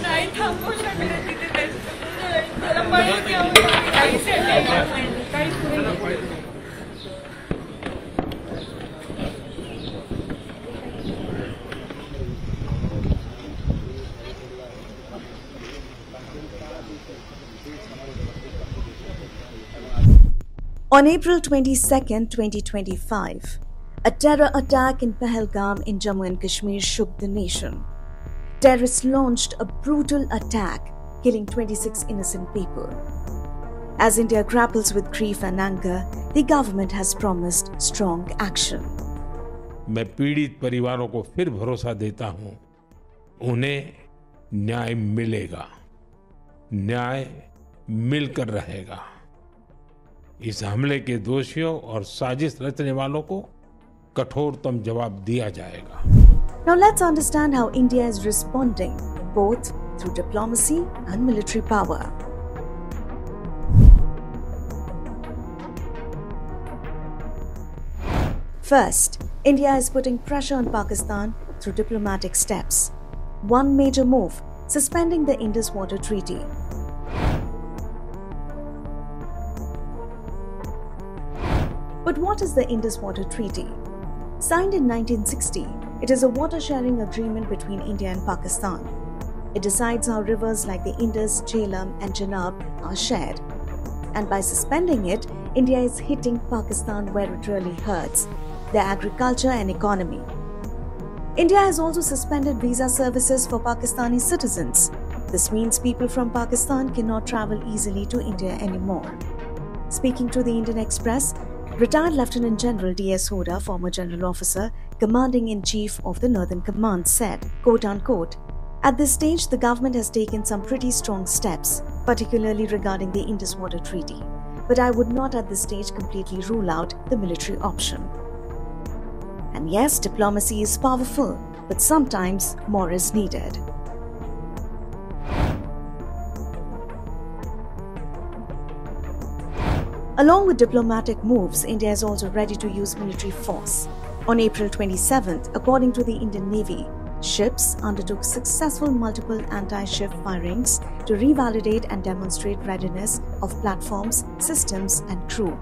नहीं था पोषण मिलती थी तेरा भाई क्या कहीं से कहीं पूरी On April 22nd, 2025, a terror attack in Pahalgam in Jammu and Kashmir shook the nation. Terrorists launched a brutal attack, killing 26 innocent people. As India grapples with grief and anger, the government has promised strong action. मैं पीड़ित परिवारों को फिर भरोसा देता हूं, उन्हें न्याय मिलेगा, न्याय मिलकर रहेगा। इस हमले के दोषियों और साजिश रचने वालों को कठोरतम जवाब दिया जाएगा। Now let's understand how India is responding, both through diplomacy and military power. First, India is putting pressure on Pakistan through diplomatic steps. One major move, suspending the Indus Water Treaty. But what is the Indus Water Treaty? Signed in 1960, it is a water-sharing agreement between India and Pakistan. It decides how rivers like the Indus, Jhelum and Chenab are shared. And by suspending it, India is hitting Pakistan where it really hurts, their agriculture and economy. India has also suspended visa services for Pakistani citizens. This means people from Pakistan cannot travel easily to India anymore. Speaking to the Indian Express, retired Lieutenant General D.S. Hoda, former General Officer, Commanding-in-Chief of the Northern Command, said, quote-unquote, "At this stage, the government has taken some pretty strong steps, particularly regarding the Indus Water Treaty. But I would not at this stage completely rule out the military option." And yes, diplomacy is powerful, but sometimes more is needed. Along with diplomatic moves, India is also ready to use military force. On April 27th, according to the Indian Navy, ships undertook successful multiple anti-ship firings to revalidate and demonstrate readiness of platforms, systems and crew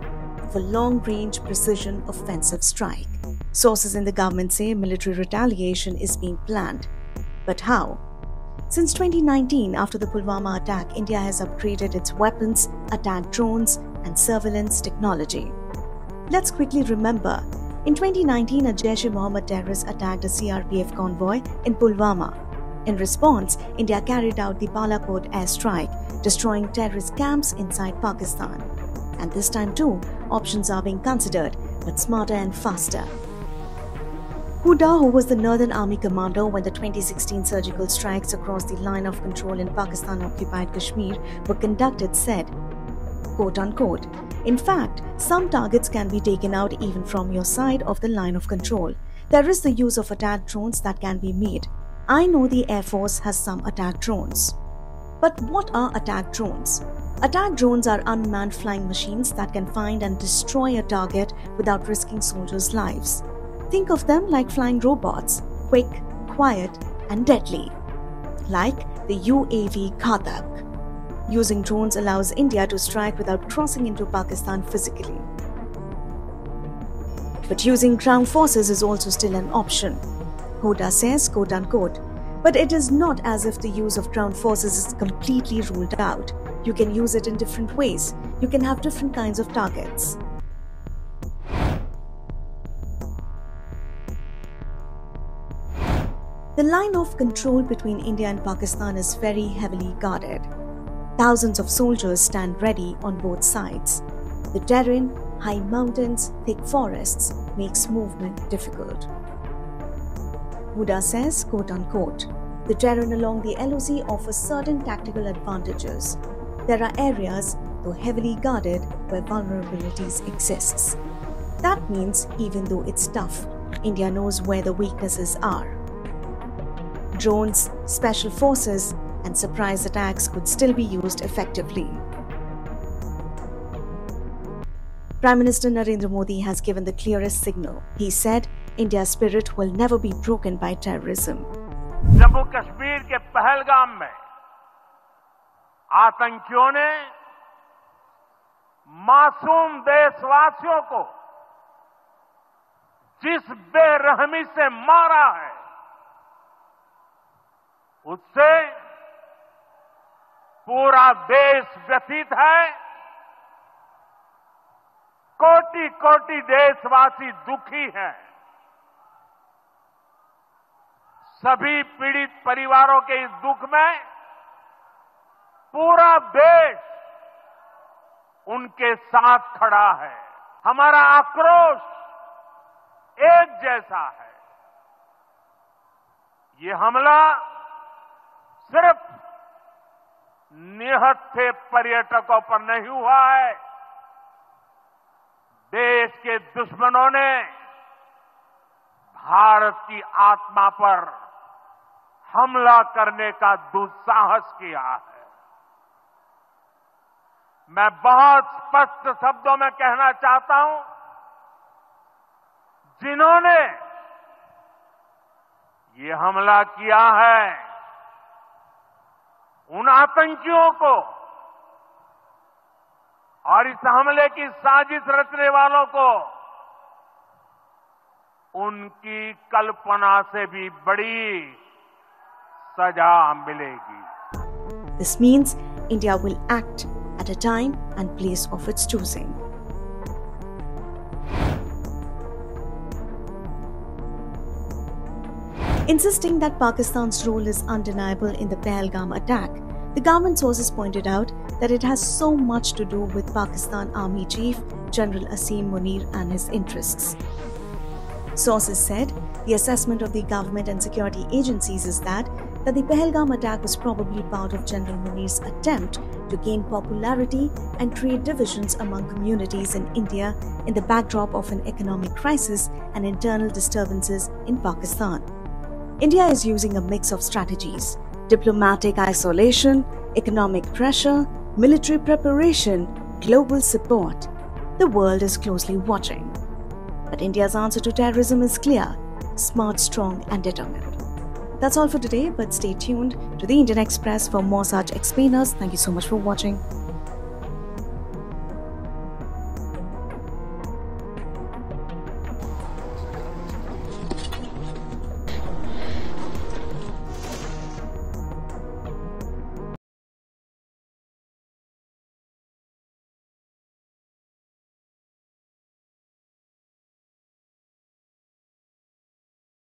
for long-range precision offensive strike. Sources in the government say military retaliation is being planned. But how? Since 2019, after the Pulwama attack, India has upgraded its weapons, attack drones and surveillance technology. Let's quickly remember, in 2019, a Jaish-e-Mohammed terrorist attacked a CRPF convoy in Pulwama. In response, India carried out the Balakot airstrike, destroying terrorist camps inside Pakistan. And this time too, options are being considered, but smarter and faster. Hoda, who was the Northern Army commander when the 2016 surgical strikes across the line of control in Pakistan-occupied Kashmir were conducted, said, quote-unquote, "In fact, some targets can be taken out even from your side of the line of control. There is the use of attack drones that can be made. I know the Air Force has some attack drones." But what are attack drones? Attack drones are unmanned flying machines that can find and destroy a target without risking soldiers' lives. Think of them like flying robots, quick, quiet and deadly. Like the UAV Ghatak. Using drones allows India to strike without crossing into Pakistan physically. But using ground forces is also still an option. Hoda says, quote-unquote, "But it is not as if the use of ground forces is completely ruled out. You can use it in different ways. You can have different kinds of targets." The line of control between India and Pakistan is very heavily guarded. Thousands of soldiers stand ready on both sides. The terrain, high mountains, thick forests makes movement difficult. Hoda says, quote-unquote, "The terrain along the LOC offers certain tactical advantages. There are areas, though heavily guarded, where vulnerabilities exist. That means even though it's tough, India knows where the weaknesses are. Drones, special forces, and surprise attacks could still be used effectively." Prime Minister Narendra Modi has given the clearest signal. He said, India's spirit will never be broken by terrorism. Jammu Kashmir के पहलगाम में आतंकियों ने मासूम देशवासियों को जिस बेरहमी से मारा है, उससे पूरा देश व्यथित है। कोटि कोटि देशवासी दुखी हैं। सभी पीड़ित परिवारों के इस दुख में पूरा देश उनके साथ खड़ा है। हमारा आक्रोश एक जैसा है। ये हमला सिर्फ निहत्थे पर्यटकों पर नहीं हुआ है। देश के दुश्मनों ने भारत की आत्मा पर हमला करने का दुस्साहस किया है। मैं बहुत स्पष्ट शब्दों में कहना चाहता हूं, जिन्होंने ये हमला किया है, उन आतंकियों को और इस हमले की साजिश रचने वालों को उनकी कल्पना से भी बड़ी सजा मिलेगी। This means India will act at a time and place of its choosing. Insisting that Pakistan's role is undeniable in the Pahalgam attack, the government sources pointed out that it has so much to do with Pakistan Army Chief General Asim Munir and his interests. Sources said the assessment of the government and security agencies is that the Pahalgam attack was probably part of General Munir's attempt to gain popularity and create divisions among communities in India in the backdrop of an economic crisis and internal disturbances in Pakistan. India is using a mix of strategies: diplomatic isolation, economic pressure, military preparation, global support. The world is closely watching. But India's answer to terrorism is clear: smart, strong and determined. That's all for today, but stay tuned to the Indian Express for more such explainers. Thank you so much for watching.